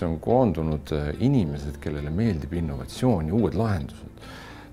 tiimiks on koondunud inimesed, kellele meeldib innovatsioon ja uued lahendused.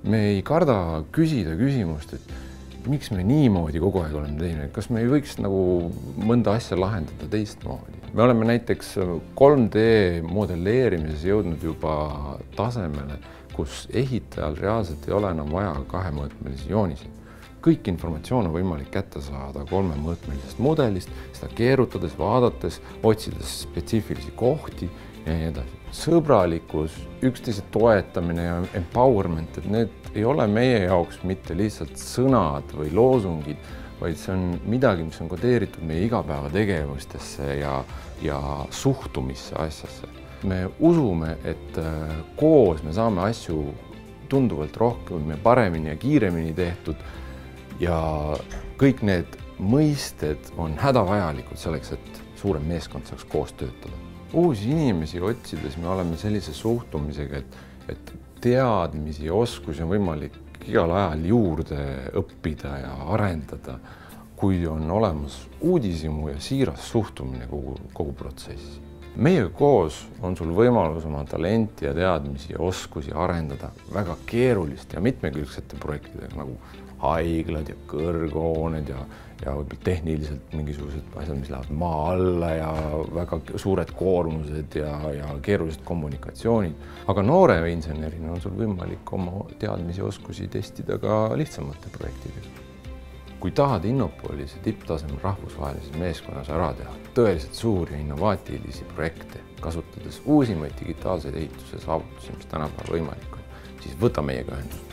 Me ei karda küsida küsimust, et miks me niimoodi kogu aeg oleme teinud, kas me ei võiks nagu mõnda asja lahendada teistmoodi. Me oleme näiteks 3D modelleerimises jõudnud juba tasemele, kus ehitajal reaalselt ei ole enam vaja kahemõõtmelisi jooniseid. Kõik informatsioon on võimalik kätte saada kolmemõõtmelisest mudelist, seda keerutades, vaadates, otsides spetsiifilisi kohti ja nii edasi. Sõbralikkus, üksteise toetamine ja empowerment, et need ei ole meie jaoks mitte lihtsalt sõnad või loosungid, vaid see on midagi, mis on kodeeritud meie igapäevategevustesse ja suhtumisse asjasse. Me usume, et koos me saame asju tunduvalt rohkem ja paremini ja kiiremini tehtud ja kõik need mõisted on hädavajalikud selleks, et suurem meeskond saaks koos töötada. Uusi inimesi otsides me oleme sellise suhtumisega, et teadmisi ja oskusi on võimalik igal ajal juurde õppida ja arendada, kui on olemas uudishimu ja siiras suhtumine kogu protsessi. Meiega koos on sul võimalus oma talenti ja teadmisi ja oskusi arendada väga keeruliste ja mitmekülgsete projektidega nagu haiglad ja kõrghooned ja võib-olla tehniliselt mingisugused asjad, mis lähevad maa alla ja väga suured koormused ja keerulised kommunikatsioonid. Aga noore insenerina on sul võimalik oma teadmisi ja oskusi testida ka lihtsamate projektidega. Kui tahad Innopolise tipptasemel rahvusvahelises meeskonnas ära teha tõeliselt suuri ja innovaatilisi projekte, kasutades uusimaid digitaalseid ehituse saavutusi, mis tänapäeval võimalik on, siis võta meiega ühendust.